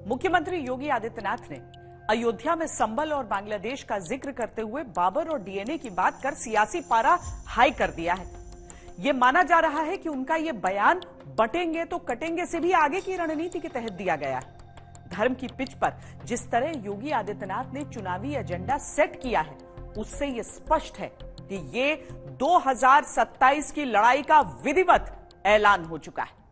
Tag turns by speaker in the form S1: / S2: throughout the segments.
S1: मुख्यमंत्री योगी आदित्यनाथ ने अयोध्या में संभल और बांग्लादेश का जिक्र करते हुए बाबर और डीएनए की बात कर सियासी पारा हाई कर दिया है। यह माना जा रहा है कि उनका यह बयान बटेंगे तो कटेंगे से भी आगे की रणनीति के तहत दिया गया है। धर्म की पिच पर जिस तरह योगी आदित्यनाथ ने चुनावी एजेंडा सेट किया है, उससे यह स्पष्ट है कि ये 2027 की लड़ाई का विधिवत ऐलान हो चुका है।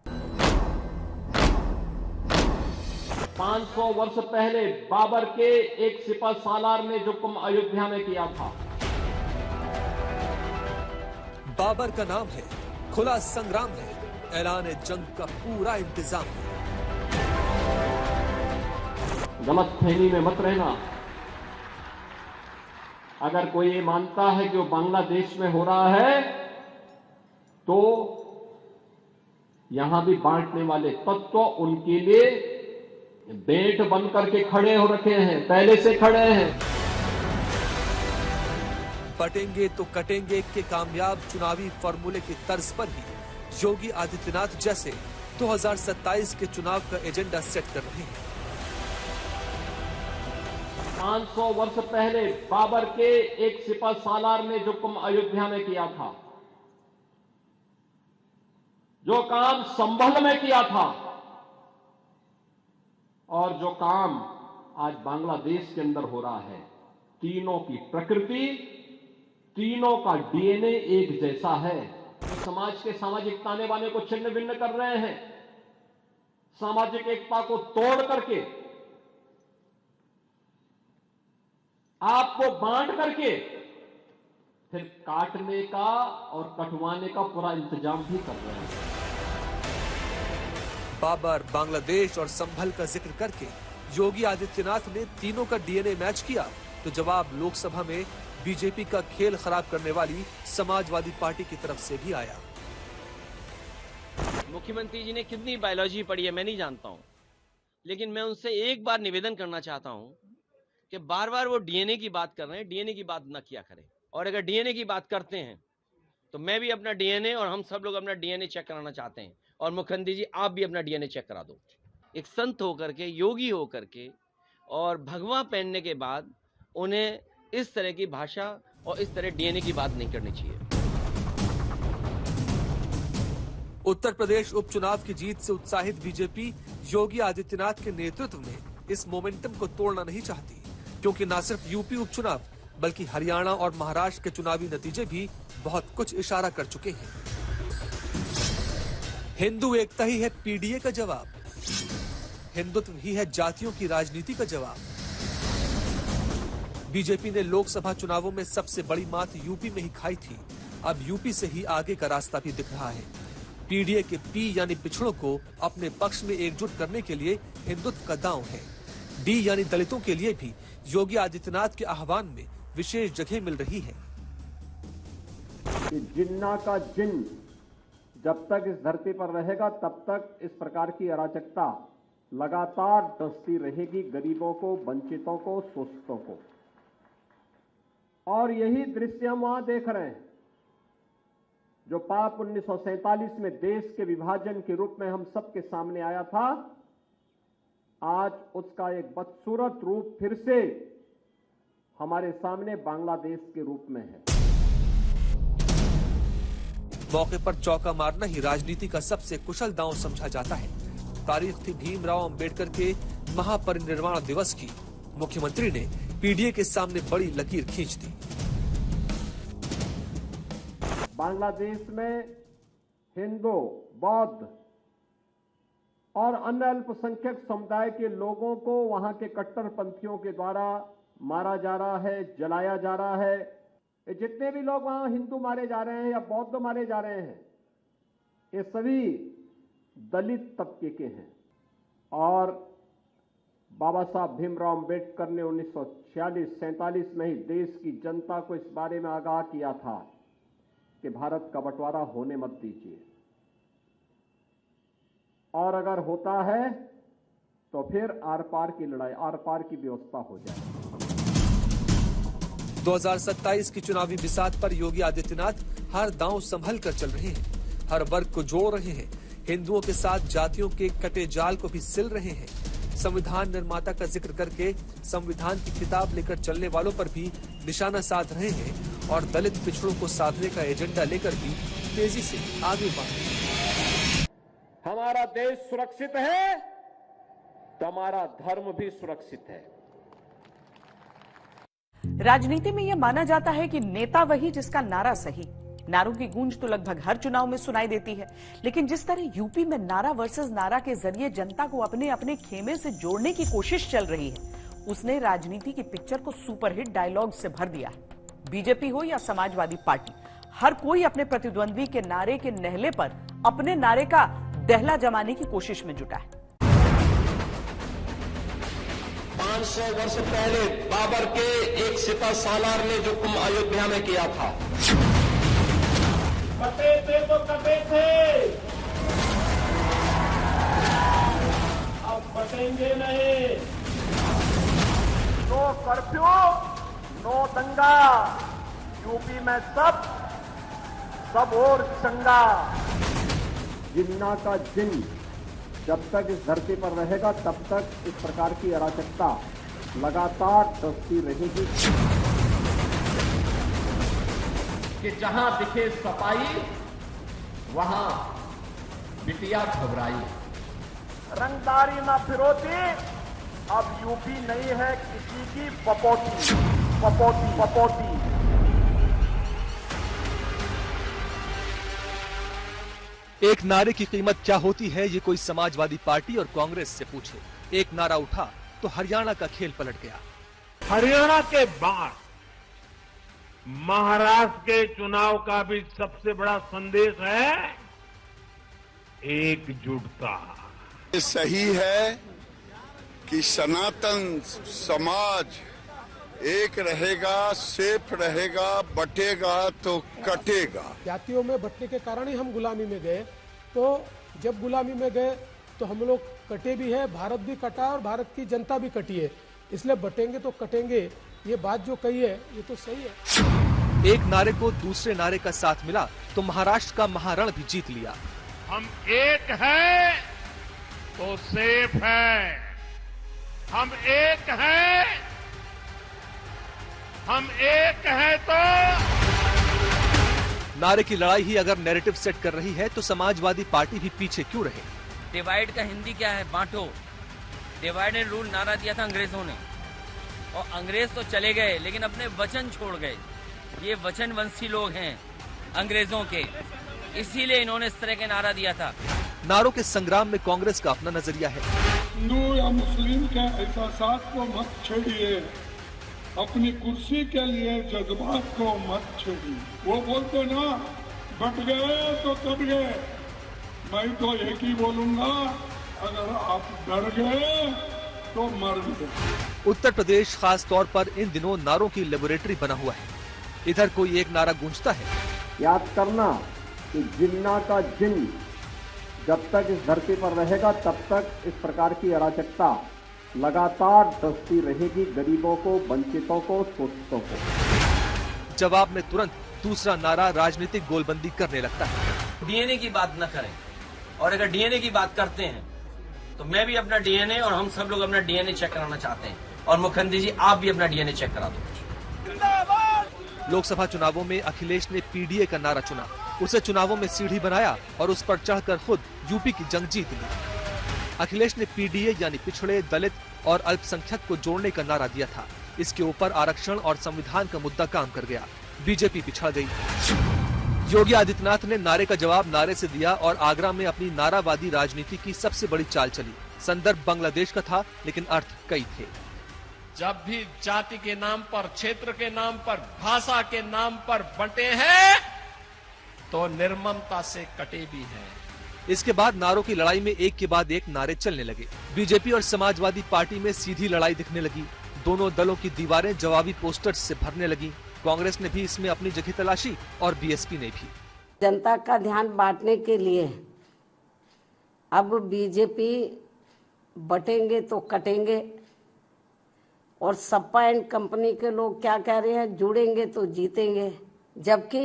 S2: 500 वर्ष पहले बाबर के एक सिपह सालार ने जो कुंभ अयोध्या में किया था।
S3: बाबर का नाम है, खुला संग्राम है, ऐलान जंग का पूरा इंतजाम है।
S2: गलतफहमी में मत रहना। अगर कोई ये मानता है कि वो बांग्लादेश में हो रहा है, तो यहां भी बांटने वाले तत्व उनके लिए बेट बन करके खड़े हो रखे हैं, पहले से खड़े हैं।
S3: बटेंगे तो कटेंगे के कामयाब चुनावी फॉर्मूले की तर्ज पर ही योगी आदित्यनाथ जैसे 2027 के चुनाव का एजेंडा सेट कर रहे हैं।
S2: 500 वर्ष पहले बाबर के एक सिपह सालार ने जो कुंभ अयोध्या में किया था, जो काम संभल में किया था, और जो काम आज बांग्लादेश के अंदर हो रहा है, तीनों की प्रकृति, तीनों का डीएनए एक जैसा है। समाज के सामाजिक ताने बाने को छिन्न भिन्न कर रहे हैं, सामाजिक एकता को तोड़ करके, आपको बांट करके फिर काटने का और कटवाने का पूरा इंतजाम भी कर रहे हैं।
S3: बाबर, बांग्लादेश और संभल का जिक्र करके योगी आदित्यनाथ ने तीनों का डीएनए मैच किया, तो जवाब लोकसभा में बीजेपी का खेल खराब करने वाली समाजवादी पार्टी की तरफ से भी आया।
S4: मुख्यमंत्री जी ने कितनी बायोलॉजी पढ़ी है मैं नहीं जानता हूं, लेकिन मैं उनसे एक बार निवेदन करना चाहता हूं कि बार बार वो डीएनए की बात कर रहे हैं, डीएनए की बात न किया करें। और अगर डीएनए की बात करते हैं तो मैं भी अपना डीएनए और हम सब लोग अपना डीएनए चेक कराना चाहते हैं, और मुख्यमंत्री जी आप भी अपना डीएनए चेक करा दो। एक संत होकर के, योगी होकर के और भगवा पहनने के बाद उन्हें इस तरह की भाषा और इस तरह डीएनए की बात नहीं करनी चाहिए।
S3: उत्तर प्रदेश उपचुनाव की जीत से उत्साहित बीजेपी योगी आदित्यनाथ के नेतृत्व में इस मोमेंटम को तोड़ना नहीं चाहती, क्योंकि न सिर्फ यूपी उपचुनाव बल्कि हरियाणा और महाराष्ट्र के चुनावी नतीजे भी बहुत कुछ इशारा कर चुके हैं। हिंदू एकता ही है पीडीए का जवाब, हिंदुत्व ही है जातियों की राजनीति का जवाब। बीजेपी ने लोकसभा चुनावों में सबसे बड़ी मात यूपी में ही खाई थी, अब यूपी से ही आगे का रास्ता भी दिख रहा है। पीडीए के पी यानी पिछड़ों को अपने पक्ष में एकजुट करने के लिए हिंदुत्व का दांव है। डी यानी दलितों के लिए भी योगी आदित्यनाथ के आह्वान में विशेष जगह मिल रही है।
S2: जिन्ना का जिन जब तक इस धरती पर रहेगा, तब तक इस प्रकार की अराजकता लगातार डसती रहेगी, गरीबों को, वंचितों को, शोषितों को। और यही दृश्य हम वहां देख रहे हैं, जो पाप 1947 में देश के विभाजन के रूप में हम सबके सामने आया था, आज उसका एक बदसूरत रूप फिर से हमारे सामने बांग्लादेश के रूप में है।
S3: मौके पर चौका मारना ही राजनीति का सबसे कुशल दांव समझा जाता है। तारीख थी भीमराव अंबेडकर के महापरिनिर्वाण दिवस की, मुख्यमंत्री ने पीडीए के सामने बड़ी लकीर खींच दी।
S2: बांग्लादेश में हिंदू, बौद्ध और अन्य अल्पसंख्यक समुदाय के लोगों को वहां के कट्टरपंथियों के द्वारा मारा जा रहा है, जलाया जा रहा है। ये जितने भी लोग वहां हिंदू मारे जा रहे हैं या बौद्ध मारे जा रहे हैं, ये सभी दलित तबके के हैं। और बाबा साहब भीमराव अंबेडकर ने 1946-47 में ही देश की जनता को इस बारे में आगाह किया था कि भारत का बंटवारा होने मत दीजिए, और अगर होता है तो फिर आर पार की लड़ाई, आर पार की व्यवस्था हो जाए।
S3: 2027 की चुनावी बिसात पर योगी आदित्यनाथ हर दांव संभल कर चल रहे हैं, हर वर्ग को जोड़ रहे हैं, हिंदुओं के साथ जातियों के कटे जाल को भी सिल रहे हैं। संविधान निर्माता का जिक्र करके संविधान की किताब लेकर चलने वालों पर भी निशाना साध रहे हैं और दलित पिछड़ों को साधने का एजेंडा लेकर भी तेजी से आगे बढ़ रहे हैं।
S2: हमारा देश सुरक्षित है तो हमारा धर्म भी सुरक्षित है।
S1: राजनीति में यह माना जाता है कि नेता वही जिसका नारा सही। नारों की गूंज तो लगभग हर चुनाव में सुनाई देती है, लेकिन जिस तरह यूपी में नारा वर्सेस नारा के जरिए जनता को अपने अपने खेमे से जोड़ने की कोशिश चल रही है, उसने राजनीति की पिक्चर को सुपरहिट डायलॉग से भर दिया है। बीजेपी हो या समाजवादी पार्टी, हर कोई अपने प्रतिद्वंद्वी के नारे के नहले पर अपने नारे का दहला जमाने की कोशिश में जुटा है।
S5: 500 वर्ष पहले बाबर के एक सिपह सालार ने जो कुंभ अयोध्या में किया था,
S2: कटे थे तो कटे थे, अब बटेंगे नहीं। नो कर्फ्यू, नो दंगा, यूपी में सब और चंगा। जिन्ना का जिन जब तक इस धरती पर रहेगा तब तक इस प्रकार की अराजकता लगातार दस्ती रहेगी। कि जहां दिखे सफाई वहां बिटिया घबराई। रंगदारी ना फिरोती, अब यूपी नहीं है किसी की पपोती, पपोती पपोती।
S3: एक नारे की कीमत क्या होती है, ये कोई समाजवादी पार्टी और कांग्रेस से पूछे। एक नारा उठा तो हरियाणा का खेल पलट गया।
S6: हरियाणा के बाद महाराष्ट्र के चुनाव का भी सबसे बड़ा संदेश है एकजुटता।
S7: ये सही है कि सनातन समाज एक रहेगा, सेफ रहेगा, बटेगा तो कटेगा।
S8: जातियों में बंटने के कारण ही हम गुलामी में गए, तो जब गुलामी में गए तो हम लोग कटे भी है, भारत भी कटा और भारत की जनता भी कटी है, इसलिए बटेंगे तो कटेंगे। ये बात जो कही है ये तो सही है।
S3: एक नारे को दूसरे नारे का साथ मिला तो महाराष्ट्र का महारण भी जीत लिया।
S6: हम एक हैं तो सेफ है, हम एक हैं, हम एक हैं तो।
S3: नारे की लड़ाई ही अगर नैरेटिव सेट कर रही है तो समाजवादी पार्टी भी पीछे क्यों रहे।
S4: डिवाइड का हिंदी क्या है? बांटो। डिवाइड एंड रूल नारा दिया था अंग्रेजों ने, और अंग्रेज तो चले गए लेकिन अपने वचन छोड़ गए। ये वचनवंशी लोग हैं अंग्रेजों के, इसीलिए इन्होंने इस तरह के नारा दिया था।
S3: नारों के संग्राम में कांग्रेस का अपना नजरिया है।
S9: हिंदू या मुस्लिम के एहसास को मत छेड़िए, अपनी कुर्सी के लिए जज्बात को मत छेड़िए। वो बोलते ना बट गए तो कट गए, मैं तो एक ही बोलूंगा, अगर आप डर गए तो मर गए।
S3: उत्तर प्रदेश खास तौर पर इन दिनों नारों की लेबोरेटरी बना हुआ है। इधर कोई एक नारा गूंजता है,
S2: याद करना कि जिन्ना का जिन जब तक इस धरती पर रहेगा तब तक इस प्रकार की अराजकता लगातार दस्ती रहेगी, गरीबों को, वंचितों को, शोषितों को।
S3: जवाब में तुरंत दूसरा नारा राजनीतिक गोलबंदी करने लगता है।
S4: डीएनए की बात न करें, और अगर डीएनए की बात करते हैं तो मैं भी अपना डीएनए और हम सब लोग अपना डीएनए चेक कराना चाहते हैं, और मुख्यमंत्री जी आप भी अपना डीएनए चेक करा दो।
S3: लोकसभा चुनावों में अखिलेश ने पीडीए का नारा चुना, उसे चुनावों में सीढ़ी बनाया और उस पर चढ़कर खुद यूपी की जंग जीत ली। अखिलेश ने पीडीए यानी पिछड़े, दलित और अल्पसंख्यक को जोड़ने का नारा दिया था। इसके ऊपर आरक्षण और संविधान का मुद्दा काम कर गया, बीजेपी पिछड़ गई। योगी आदित्यनाथ ने नारे का जवाब नारे से दिया और आगरा में अपनी नारावादी राजनीति की सबसे बड़ी चाल चली। संदर्भ बांग्लादेश का था, लेकिन अर्थ कई थे।
S5: जब भी जाति के नाम पर, क्षेत्र के नाम पर, भाषा के नाम पर बंटे हैं तो निर्ममता से कटे भी हैं।
S3: इसके बाद नारों की लड़ाई में एक के बाद एक नारे चलने लगे। बीजेपी और समाजवादी पार्टी में सीधी लड़ाई दिखने लगी। दोनों दलों की दीवारें जवाबी पोस्टर्स से भरने लगी। कांग्रेस ने भी इसमें अपनी जगह तलाशी और बीएसपी ने भी।
S10: जनता का ध्यान बांटने के लिए अब बीजेपी बटेंगे तो कटेंगे, और सपा एंड कंपनी के लोग क्या कह रहे हैं, जुड़ेंगे तो जीतेंगे। जबकि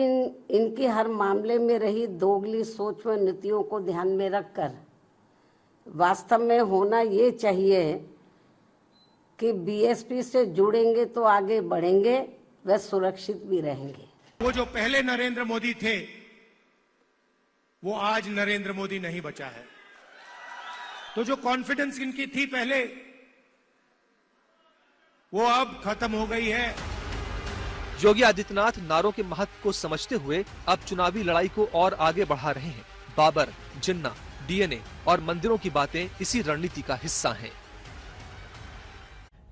S10: इनकी हर मामले में रही दोगली सोच व नीतियों को ध्यान में रखकर वास्तव में होना ये चाहिए कि बीएसपी से जुड़ेंगे तो आगे बढ़ेंगे, व सुरक्षित भी रहेंगे।
S11: वो जो पहले नरेंद्र मोदी थे वो आज नरेंद्र मोदी नहीं बचा है। तो जो कॉन्फिडेंस इनकी थी पहले वो अब खत्म हो गई है।
S3: योगी आदित्यनाथ नारों के महत्व को समझते हुए अब चुनावी लड़ाई को और आगे बढ़ा रहे हैं। बाबर, जिन्ना, डीएनए और मंदिरों की बातें इसी रणनीति का हिस्सा हैं।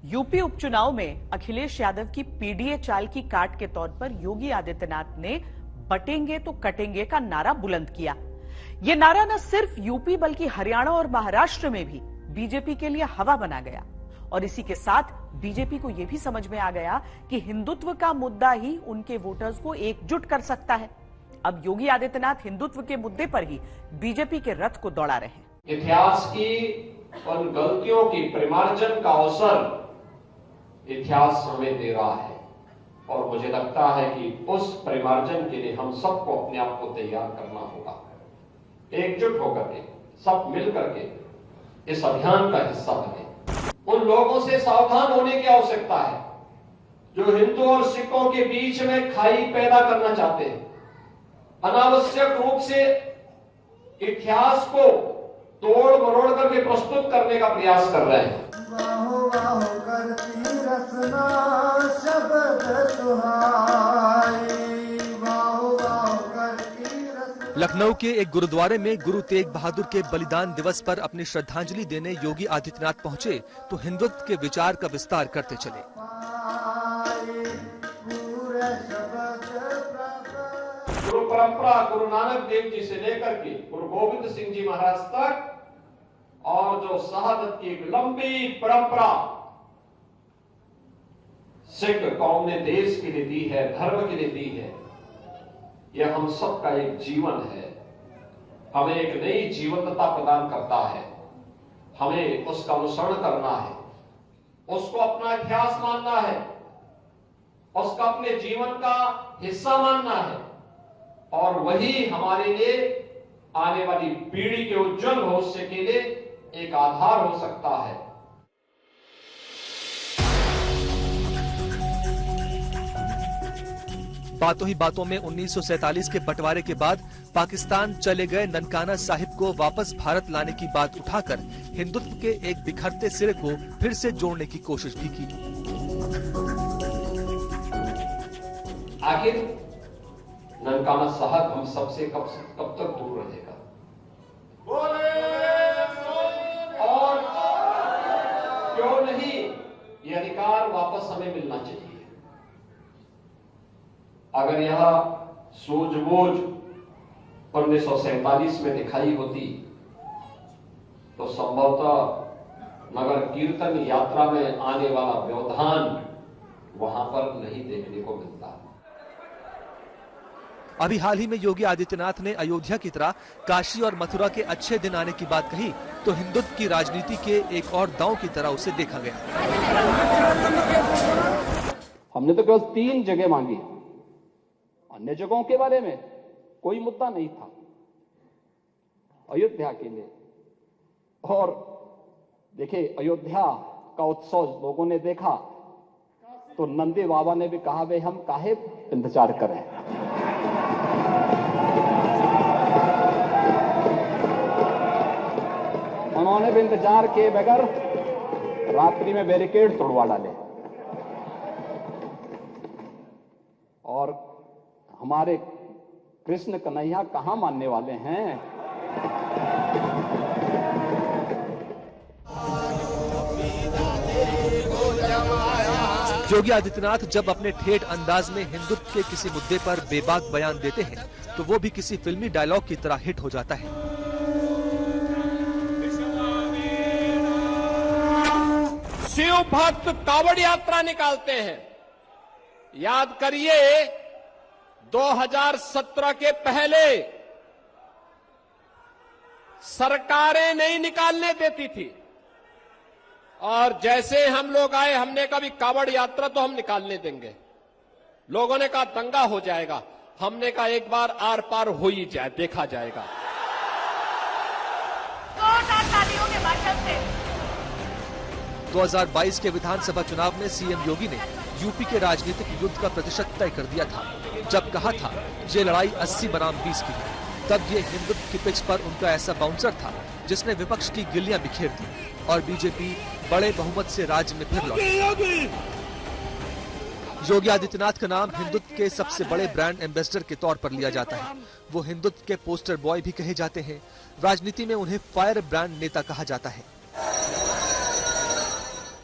S1: यूपी उपचुनाव में अखिलेश यादव की पीडीए चाल की काट के तौर पर योगी आदित्यनाथ ने बटेंगे तो कटेंगे का नारा बुलंद किया। ये नारा न सिर्फ यूपी बल्कि हरियाणा और महाराष्ट्र में भी बीजेपी के लिए हवा बना गया और इसी के साथ बीजेपी को यह भी समझ में आ गया कि हिंदुत्व का मुद्दा ही उनके वोटर्स को एकजुट कर सकता है। अब योगी आदित्यनाथ हिंदुत्व के मुद्दे पर ही बीजेपी के रथ को दौड़ा रहे हैं।
S5: इतिहास की उन गलतियों की परिमार्जन का अवसर इतिहास हमें दे रहा है और मुझे लगता है कि उस परिमार्जन के लिए हम सबको अपने आप को तैयार करना होगा। एकजुट होकर के सब मिल करके इस अभियान का हिस्सा बने। उन लोगों से सावधान होने की आवश्यकता है जो हिंदू और सिखों के बीच में खाई पैदा करना चाहते हैं, अनावश्यक रूप से इतिहास को तोड़ मरोड़ करके प्रस्तुत करने का प्रयास कर रहे हैं।
S3: लखनऊ के एक गुरुद्वारे में गुरु तेग बहादुर के बलिदान दिवस पर अपनी श्रद्धांजलि देने योगी आदित्यनाथ पहुंचे तो हिंदुत्व के विचार का विस्तार करते चले।
S5: गुरु परंपरा गुरु नानक देव जी से लेकर के गुरु गोविंद सिंह जी महाराज तक और जो शहादत की एक लंबी परंपरा सिख कौम ने देश के लिए दी है, धर्म के लिए दी है, यह हम सबका एक जीवन है। हमें एक नई जीवंतता प्रदान करता है। हमें उसका अनुसरण करना है, उसको अपना इतिहास मानना है, उसका अपने जीवन का हिस्सा मानना है और वही हमारे लिए आने वाली पीढ़ी के उज्जवल भविष्य के लिए एक आधार हो सकता है।
S3: बातों ही बातों में 1947 के बंटवारे के बाद पाकिस्तान चले गए ननकाना साहिब को वापस भारत लाने की बात उठाकर हिंदुत्व के एक बिखरते सिरे को फिर से जोड़ने की कोशिश भी की।
S5: आखिर ननकाना साहब हम सबसे कब तक दूर रहेगा और क्यों नहीं, ये अधिकार वापस हमें मिलना चाहिए। अगर यह सूझबूझ 1947 में दिखाई होती तो संभवतः नगर कीर्तन यात्रा में आने वाला व्यवधान वहां पर नहीं देखने को मिलता।
S3: अभी हाल ही में योगी आदित्यनाथ ने अयोध्या की तरह काशी और मथुरा के अच्छे दिन आने की बात कही तो हिंदुत्व की राजनीति के एक और दांव की तरह उसे देखा गया।
S12: हमने तो केवल 3 जगह मांगी, अन्य जगहों के बारे में कोई मुद्दा नहीं था। अयोध्या के लिए और देखिए अयोध्या का उत्सव लोगों ने देखा तो नंदी बाबा ने भी कहा भाई हम काहे इंतजार करें। उन्होंने भी इंतजार किए बगैर रात्रि में बैरिकेड तोड़वा डाले और हमारे कृष्ण कन्हैया कहां मानने वाले हैं।
S3: योगी आदित्यनाथ जब अपने ठेठ अंदाज में हिंदुत्व के किसी मुद्दे पर बेबाक बयान देते हैं तो वो भी किसी फिल्मी डायलॉग की तरह हिट हो जाता है।
S5: शिव भक्त कावड़ यात्रा निकालते हैं। याद करिए 2017 के पहले सरकारें नहीं निकालने देती थी और जैसे हम लोग आए हमने कहा भी कावड़ यात्रा तो हम निकालने देंगे। लोगों ने कहा दंगा हो जाएगा। हमने कहा एक बार आर पार हो ही जाए, देखा जाएगा।
S13: है।
S3: 2022 के विधानसभा चुनाव में सीएम योगी ने यूपी के राजनीतिक युद्ध का प्रतिशत तय कर दिया था, जब कहा था ये लड़ाई 80 बनाम 20 की है। तब ये हिंदुत्व की पिच पर उनका ऐसा बाउंसर था जिसने विपक्ष की गिल्लियां बिखेर दी और बीजेपी बड़े बहुमत से राज्य में फिर लौटी। योगी आदित्यनाथ का नाम हिंदुत्व के सबसे बड़े ब्रांड एम्बेसडर के तौर पर लिया जाता है। वो हिंदुत्व के पोस्टर बॉय भी कहे जाते हैं। राजनीति में उन्हें फायर ब्रांड नेता कहा जाता है।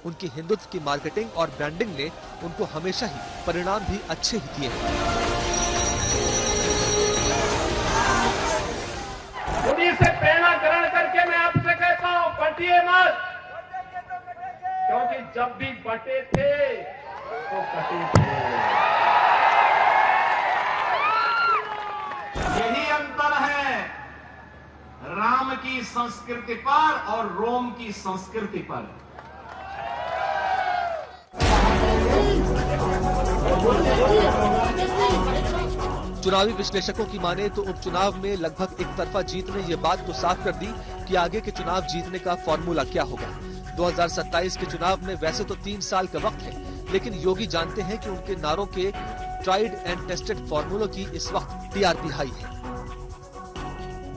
S3: उनकी हिंदुत्व की मार्केटिंग और ब्रांडिंग ने उनको हमेशा ही परिणाम भी अच्छे ही दिए हैं।
S5: उन्हीं से प्रेरणा ग्रहण करके मैं आपसे कहता हूं, बटिए मत, क्योंकि जब भी बटे थे तो कटे थे।
S14: यही अंतर है राम की संस्कृति पर और रोम की संस्कृति पर।
S3: चुनावी विश्लेषकों की माने तो उपचुनाव में लगभग एक तरफा जीत ने ये बात तो साफ कर दी कि आगे के चुनाव जीतने का फॉर्मूला क्या होगा। 2027 के चुनाव में वैसे तो 3 साल का वक्त है, लेकिन योगी जानते हैं कि उनके नारों के ट्राइड एंड टेस्टेड फॉर्मूलों की इस वक्त टीआरपी हाई है।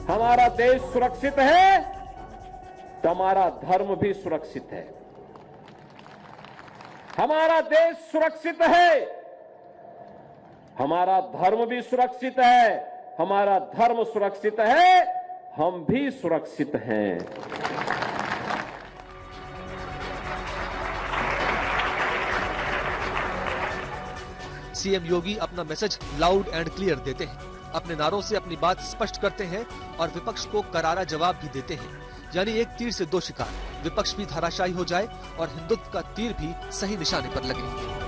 S2: हमारा देश सुरक्षित है तो हमारा धर्म भी सुरक्षित है। हमारा देश सुरक्षित है, हमारा धर्म भी सुरक्षित है। हमारा धर्म सुरक्षित है, हम भी सुरक्षित हैं।
S3: सीएम योगी अपना मैसेज लाउड एंड क्लियर देते हैं। अपने नारों से अपनी बात स्पष्ट करते हैं और विपक्ष को करारा जवाब भी देते हैं। यानी एक तीर से 2 शिकार, विपक्ष भी धराशायी हो जाए और हिंदुत्व का तीर भी सही निशाने पर लगे।